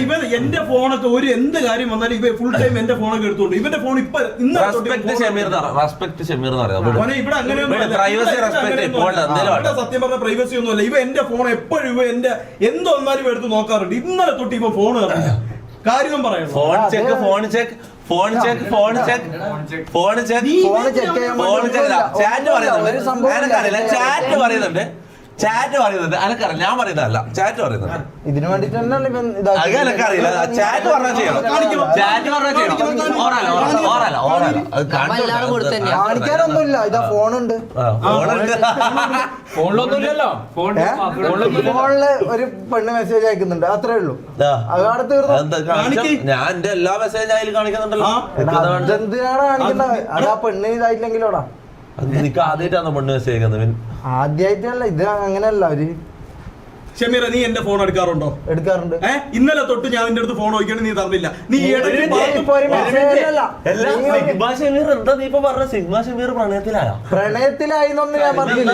ഇവൻ എന്റെ ഫോണൊക്കെ ഒരു എന്ത് കാര്യം വന്നാലും ഇവ ഫുൾ ടൈം എന്റെ ഫോണൊക്കെ എടുത്തോണ്ട് ഇവന്റെ ഫോൺ ഇപ്പൊ ഇവിടെ സത്യം പറഞ്ഞ പ്രൈവസി ഒന്നുമല്ല. ഇവ എന്റെ ഫോൺ എപ്പോഴും ഇവ എന്റെ എന്തൊന്നാലും എടുത്ത് നോക്കാറുണ്ട്. ഇന്നലെ തൊട്ട് ഇവ ഫോൺ കാര്യം പറയാം. ചാറ്റ് പറയുന്നുണ്ട് അനക്കറിയില്ല, ഞാൻ പറയുന്നതല്ല, ചാറ്റ് പറയുന്നുണ്ട്. ഇതിനു വേണ്ടിട്ട് അനക്കറിയില്ല, ചാറ്റ് പറഞ്ഞാൽ ചെയ്യണം, ചാറ്റ് പറഞ്ഞാൽ ചെയ്യണം. കാണിക്കാനൊന്നുമില്ല, ഇതാ ഫോണുണ്ട്, ഫോണിലൊന്നുമില്ലല്ലോ. ഫോണില് ഒരു പെണ്ണ് മെസ്സേജ് അയക്കുന്നുണ്ട്, അത്രേ ഉള്ളൂ. അതവിടെ തീർന്നു. ഞാൻ എന്റെ എല്ലാ മെസ്സേജ് അതിൽ കാണിക്കുന്നുണ്ടല്ലോ. എന്തിനാണ് കാണിക്കുന്നത്? അതാ പെണ്ണ് ഇതായില്ലെങ്കിലോടാ. നിനക്ക് ആദ്യമായിട്ടാണ് പെണ്ണ് മെസ്സേജ് അയക്കുന്നത്? ആദ്യമായിട്ടല്ല, ഇത് അങ്ങനെയല്ല. ഒരു ഷമീറ, നീ എന്റെ ഫോൺ എടുക്കാറുണ്ടോ? എടുക്കാറുണ്ട്. ഇന്നലെ തൊട്ട് ഞാൻ നിന്റെ അടുത്ത് ഫോൺ നോക്കിയാണ് നീ തന്നില്ല. നീ പ്രണയത്തിലായിന്നൊന്നും ഞാൻ പറഞ്ഞില്ല.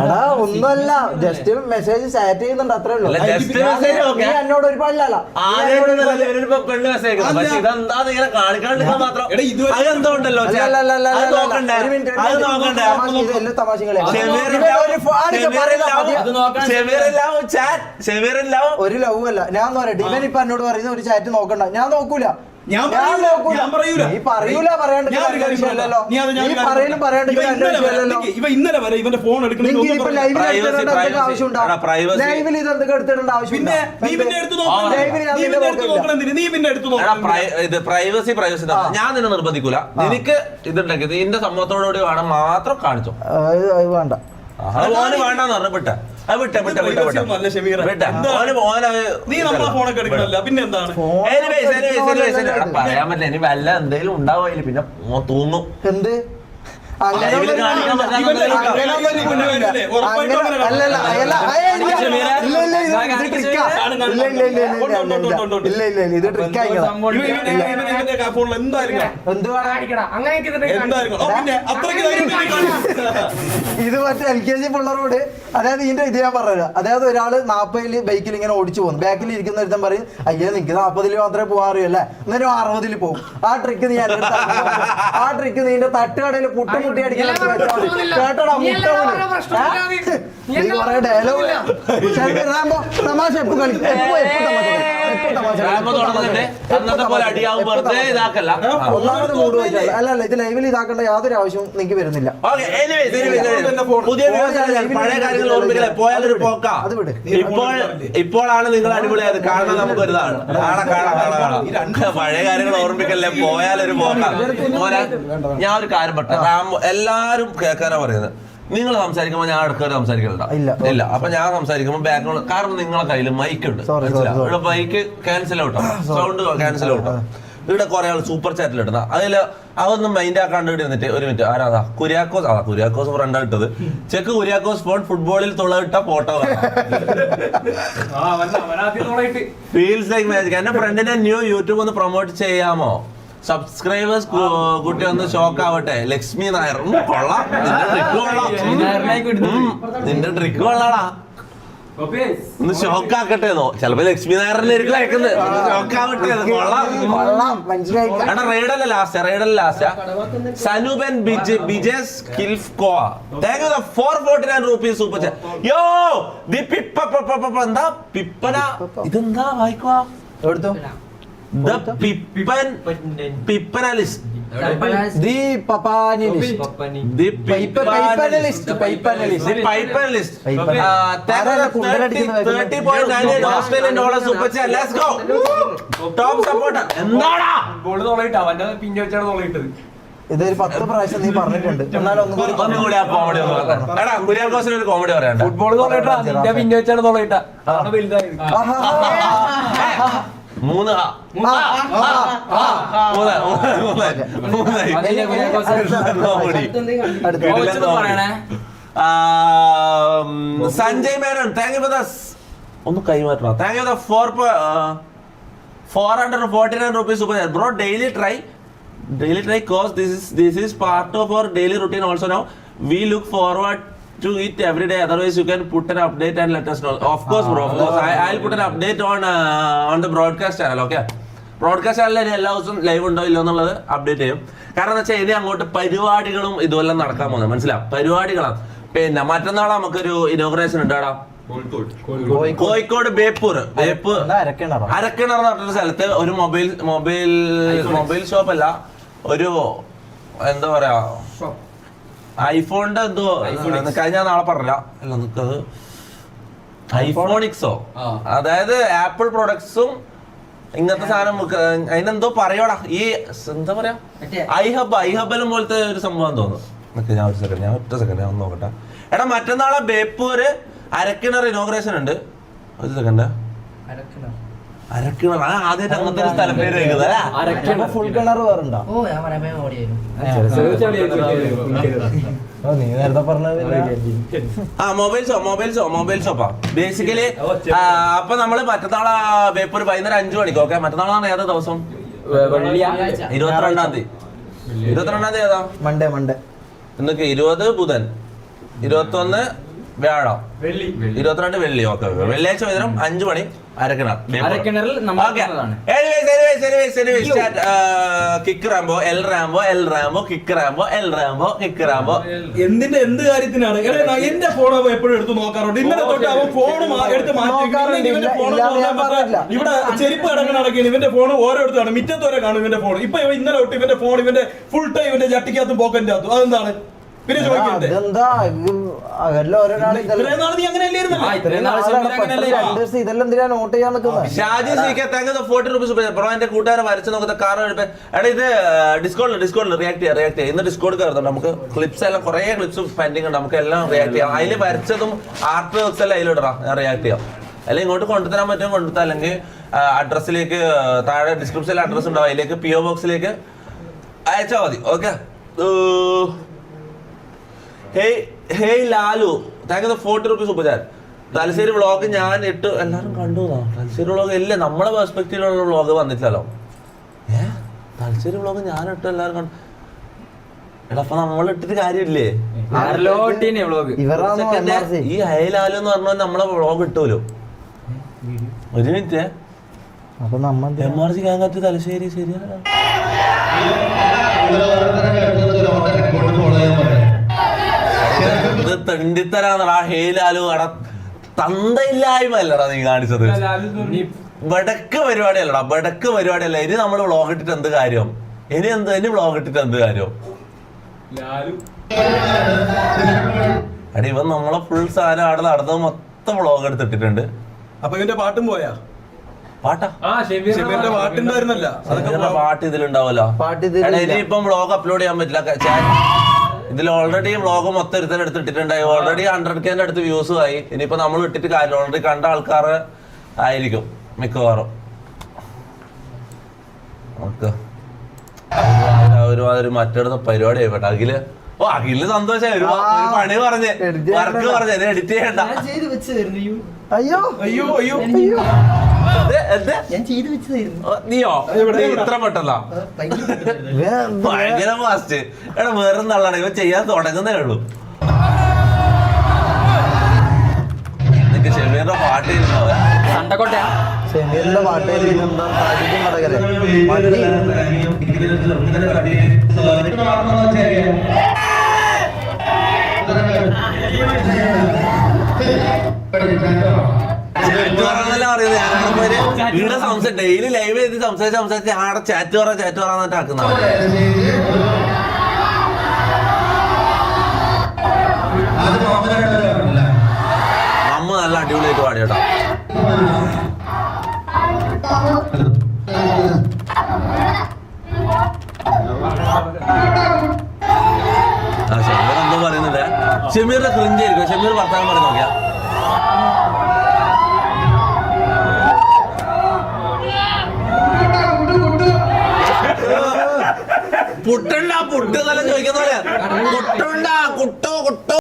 എടാ ഒന്നുമല്ല, ജസ്റ്റ് മെസ്സേജ് ചാറ്റ് ചെയ്യുന്നുണ്ട്, അത്രേ ഉള്ളൂ. എന്നോട് ഒരു പാടില്ലല്ലോ. ഒരു ലവ് അല്ല. ഞാൻ പറയട്ടെ, ഇവൻ ഇപ്പൊ എന്നോട് പറയുന്ന ഒരു ചാറ്റ് നോക്കണ്ട, ഞാൻ നോക്കൂല. ഇന്നലെ വരെ ഇവന്റെ ഫോൺ എടുക്കണം. ഞാൻ നിന്നെ നിർബന്ധിക്കൂല. നിനക്ക് ഇതുണ്ടെങ്കിൽ നിന്റെ സമ്മതത്തോടുകൂടി വേണം മാത്രം കാണിച്ചോ. വേണ്ട, ഓന് വേണ്ടെന്ന് പറഞ്ഞു വിട്ട. പറയാൻ പറ്റില്ല, ഇനി വല്ല എന്തെങ്കിലും ഉണ്ടാവില്ല, പിന്നെ തൂങ്ങും. എന്ത് ഇത് ഇത് മറ്റേ LKG പിള്ളേരോട്, അതായത് ഇതിന്റെ ഇത് ഞാൻ പറഞ്ഞത്. അതായത് ഒരാള് 40 ബൈക്കിൽ ഇങ്ങനെ ഓടിച്ചു പോകുന്നു, ബാക്കിൽ ഇരിക്കുന്ന ഒരുത്തൻ പറയും അയ്യോ നിനക്ക് 40 മാത്രമേ പോകാറിയല്ലേ, എന്നാലും 60 പോകും. ആ ട്രിക്ക് നീ ആ ട്രിക്ക് നീന്റെ തട്ടുകടയിൽ പുട്ടുമുട്ടി അടിക്കാൻ കേട്ടോടാ. ഡയലോഗ് തമാശ എപ്പോ കളിക്കും, ഒന്നാമത് മൂഡ് പോയിട്ടല്ല. അല്ലല്ല, ഇത് ലൈവിൽ ഇതാക്കേണ്ട യാതൊരു ആവശ്യവും നിങ്ങൾക്ക് വരുന്നില്ല. ഇപ്പോഴാണ് നിങ്ങൾ അടിപൊളിയായത്. കാണാൻ നമുക്ക് ഒരുതാണ്. പഴയ കാര്യങ്ങൾ ഓർമ്മിക്കല്ലേ, പോയാലൊരു പോക്കാം. ഞാൻ ഒരു കാര്യം പെട്ടെ, എല്ലാരും കേൾക്കാനാ പറയുന്നത്. നിങ്ങൾ സംസാരിക്കുമ്പോൾ ഞാൻ അടുക്കവരെ സംസാരിക്കലുണ്ടോ? ഇല്ല. അപ്പൊ ഞാൻ സംസാരിക്കുമ്പോൾ ബാക്ക്ഗ്രൗണ്ട്, കാരണം നിങ്ങളെ കയ്യിൽ മൈക്ക് ഉണ്ട്, ഇവിടെ മൈക്ക് ക്യാൻസൽ ഔട്ടോ, സൗണ്ട് ക്യാൻസൽ ഔട്ടോ. ഇവിടെ കുറെ ആൾ സൂപ്പർ ചാറ്റിൽ ഇടുന്ന അതിൽ അതൊന്നും മൈൻഡ് ആക്കാണ്ട് ഇരുന്നിട്ട് ഒരു മിനിറ്റ് ആരാ കുര്യാക്കോസ് ഫ്രണ്ടാ ഇട്ടത്. ചെക്ക് കുര്യാക്കോസ് ഫോൺ ഫുട്ബോളിൽ തുളയിട്ട ഫോട്ടോ ഫീൽസ് ലൈക്ക് മാജിക്. എന്റെ ഫ്രണ്ടിനെ ന്യൂ യൂട്യൂബ് ഒന്ന് പ്രൊമോട്ട് ചെയ്യാമോ? സബ്സ്ക്രൈബേഴ്സ് കുട്ടി ഒന്ന് ഷോക്ക് ആവട്ടെ. ലക്ഷ്മി നായർ കൊള്ളാം, നിന്റെ ട്രിക്ക് കൊള്ളാടാ, ഒന്ന് ഷോക്ക് ആക്കട്ടെന്നോ. ചിലപ്പോ ലക്ഷ്മി നായറിന്റെ അയക്കുന്നത് ഷോക്ക് ആവട്ടെ. റൈഡല്ല ലാസ്റ്റ് സനുബൻ ബിജേസ് കിൽഫ്കോ. Thank you 449 rupees super chat. യോ ദി എന്താ പിപ്പന, ഇതെന്താ വായിക്കുവാ? The Pippanalist. The Papanalist. The Pippanalist. 30.98 Australian dollars super chat. Let's go. Top supporter. എന്താടാ ബോൾ തോളിട്ടാ, അവന്റെ പിന്നെ വെച്ചാണ് തോളിട്ടത്. ഇതൊരു 10 പ്രാവശ്യം നീ പറഞ്ഞിട്ടുണ്ട്. എന്നാലും ഒന്നുകൂടി ആ കോമഡി എടാ, കുര്യാക്കോസിന് ഒരു കോമഡി പറയാം. ഫുട്ബോൾ തോളിട്ടാ, നിന്റെ പിന്നെ വെച്ചാണ് തോളിട്ടാ, വലുതായി. 3 Sanjay Menon, thank you for this. ഒന്ന് കൈമാറ്റണം. Thank you 449 rupees super chat. Bro, daily try cause this is part of our daily routine also. Now we look forward to it every day. Otherwise, you can put an update and let us know. Of course, bro. Of course, I'll put an update on the broadcast channel. Okay. Broadcast ചാനലിൽ എല്ലാ ദിവസവും live ഉണ്ടോ ഇല്ലോ എന്നുള്ളത് update ചെയ്യും. കാരണം എന്താ വെച്ചാൽ ഇനി അങ്ങോട്ട് പരിപാടികളും ഇതുമെല്ലാം നടക്കാൻ പോകുന്നത് മനസ്സിലാവും. പരിപാടികളാണ്. പിന്നെ മറ്റന്നാൾ നമുക്കൊരു ഇനോഗ്രേഷൻ ഉണ്ടാടാ കോഴിക്കോട് ബേപ്പൂർ അരക്കിണർ എന്ന് പറഞ്ഞൊരു സ്ഥലത്ത് ഒരു മൊബൈൽ ഷോപ്പ് അല്ല, ഒരു എന്താ പറയാ ഐഫോണിന്റെ എന്തോ കഴിഞ്ഞ നാളെ പറഞ്ഞില്ല അല്ല നിക്കത് ഐഫോണിക്സോ, അതായത് ആപ്പിൾ പ്രൊഡക്ട്സും ഇങ്ങനത്തെ സാധനം അതിനെന്തോ പറയോടാ ഈ എന്താ പറയാ ഐഹബലും പോലത്തെ ഒരു സംഭവം തോന്നുന്നു. ഞാൻ ഒറ്റ സെക്കൻഡ് ഞാൻ ഒന്ന് നോക്കട്ടെ. എടാ മറ്റന്നാളെ ബേപ്പൂര് അരക്കിണർ ഇനോഗ്രേഷൻ ഉണ്ട്. ഒരു സെക്കൻഡ് അരക്കിണർ ആദ്യമായിട്ട് അങ്ങനത്തെ ഒരു സ്ഥലം പേര് വെക്കുന്നത്. ഫുൾ കിണർ വേറുണ്ടോ? നീ നേരത്തെ പറഞ്ഞത് മൊബൈൽ ഷോപ്പാ ബേസിക്കലി. അപ്പൊ നമ്മള് മറ്റന്നാളെ ബേപ്പൂർ വൈകുന്നേരം 5 മണിക്ക്. ഓക്കെ, മറ്റന്നാളാണ് ഏതാ ദിവസം? 22-ാം തീയതി. 22-ാം തീയതി ഏതാ? മൺഡേ. ഇന്നൊക്കെ 20 ബുധൻ, 21 വ്യാഴം, 22 വെള്ളി. ഓക്കെ, വെള്ളിയാഴ്ച വൈകുന്നേരം 5 മണി Arakkinar. Kick Rambo L Rambo kick Rambo. എന്തിന്റെ എന്ത് കാര്യത്തിനാണ്? എന്റെ ഫോൺ എപ്പോഴും എടുത്ത് നോക്കാറുണ്ട്. ഇന്നലെ തൊട്ട് അവൻ ഫോൺ എടുത്ത് മാറ്റി. ഇവിടെ ചെരുപ്പ് കിടക്കണക്കിയാണ് ഇവന്റെ ഫോൺ ഓരോരുത്താണ്. മിറ്റത്തോരെ കാണും ഇവന്റെ ഫോൺ. ഇപ്പൊ ഇന്നലെ തൊട്ട് ഇവന്റെ ഫോൺ ഇവന്റെ ഫുൾ ടൈം ഇവന്റെ ജട്ടിക്കകത്തും പോക്കറ്റിന്റെ അകത്തും. അതെന്താണ്? പിന്നെ ചോദിക്കണ്ടേ എന്റെ കൂട്ടുകാരെ വരച്ച് നോക്കുന്ന കാർ എടാ ഇത് ഡിസ്കൗണ്ടിൽ റിയാക്ട് ചെയ്യാം. ഇന്ന് ഡിസ്കൗണ്ട് കയറുന്നുണ്ട്. നമുക്ക് ക്ലിപ്സ് എല്ലാം കുറെ ക്ലിപ്സ് പെൻഡിങ് ഉണ്ട്. നമുക്ക് എല്ലാം റിയാക്ട് ചെയ്യാം. അതിൽ വരച്ചതും ആർട്ട് വർക്ക്സ് എല്ലാം അതിലിടാം. ഞാൻ റിയാക്ട് ചെയ്യാം. അല്ലെങ്കിൽ ഇങ്ങോട്ട് കൊണ്ടുതരാൻ പറ്റും കൊണ്ടുത്താ, അല്ലെങ്കിൽ അഡ്രസ്സിലേക്ക് താഴെ ഡിസ്ക്രിപ്ഷനിൽ അഡ്രസ് ഉണ്ടാവും. അതിലേക്ക് PO ബോക്സിലേക്ക് അയച്ചാൽ മതി. Okay. Hey Lalu, thank you 40 rupees super chat. Thalassery vlog ഞാൻ ഇട്ട് എല്ലാവരും കണ്ടു. തലശ്ശേരി വ്ളോഗ് ഇല്ല, നമ്മളെ പെർസ്പെക്റ്റീവിലുള്ള വ്ളോഗ് വന്നിട്ടില്ലല്ലോ. തലശ്ശേരി വ്ളോഗ് ഞാൻ ഇട്ട് എല്ലാവരും കണ്ടു. എടാ അപ്പൊ നമ്മൾ ഇട്ടിട്ട് കാര്യമില്ലേ? ഈ ഹേയ് ലാലു എന്ന് പറഞ്ഞാൽ നമ്മളെ വ്ളോഗ് ഇട്ടൂലോ. ഒരു മിനിറ്റ്, MRC കാങ്ങാറ്റ് തലശ്ശേരി ശരിയാണ്. ഇത് തെണ്ടിത്തരാന്നടാ ഹേലാലു. അടാ തന്തയില്ലായ്മ അല്ലടാ നീ കാണിച്ചത്. ബടക്ക് പരിപാടിയല്ല. ഇനി നമ്മള് വ്ളോഗ് ഇട്ടിട്ട് എന്ത് കാര്യം? ഇനി വ്ളോഗ് ഇട്ടിട്ട് എന്ത് കാര്യം? അടി ഇവൻ നമ്മളെ ഫുൾ സാധനം അവിടെ നടന്നത് മൊത്തം വ്ളോഗ് എടുത്തിട്ടുണ്ട്. അപ്പൊ ഇവന്റെ പാട്ടും പോയാ? പാട്ടാ പാട്ടുണ്ടായിരുന്നല്ല. പാട്ട് ഇതിലുണ്ടാവല്ലോ. ഇനിയിപ്പം വ്ളോഗ് അപ്ലോഡ് ചെയ്യാൻ പറ്റില്ല. ഇതിൽ ഓൾറെഡി വ്ളോഗ് മൊത്തം ഒരുത്തൻ എടുത്തിട്ടുണ്ടായി. ഓൾറെഡി 100K അടുത്ത് വ്യൂസും ആയി. ഇനിയിപ്പോ നമ്മൾ ഇട്ടിട്ട് കാര്യം ഓൾറെഡി കണ്ട ആൾക്കാർ ആയിരിക്കും മിക്കവാറും. ഒരുമാതിരി മറ്റെടുത്ത പരിപാടി ആയിട്ടെ. അഖിലിന് സന്തോഷമായി. ഒരു പണി പറഞ്ഞ് വർക്ക് പറഞ്ഞ് എഡിറ്റ് ചെയ്യണ്ട. അയ്യോ നീയോ ഇത്ര പെട്ടല്ല ഭയങ്കര ഫാസ്റ്റ്. എടാ വേറെ നല്ലതാണ് ഇവ ചെയ്യാൻ തുടങ്ങുന്നേ ഉള്ളൂ. ഷെമീറിന്റെ പാട്ട് ഷെമീറിന്റെ പാട്ട് ഡെയിലി ലൈവ് ചെയ്ത് സംസാരിച്ച് ആടെ ചാറ്റ് പറയാന്നിട്ട് ആക്കുന്നതാണ്. അമ്മ നല്ല അടിപൊളിയായിട്ട് പാടിയോട്ടോ. ഷമീർ എന്തോ പറയുന്നില്ല. ഷമീറിന്റെ ക്രിഞ്ചായിരിക്കും. ഷമീർ വർത്താനം പറഞ്ഞു നോക്കിയാ. പുട്ടുണ്ടാ പുട്ട് നല്ല ചോദിക്കുന്ന പോലെ പുട്ടുണ്ടാ കുട്ടോ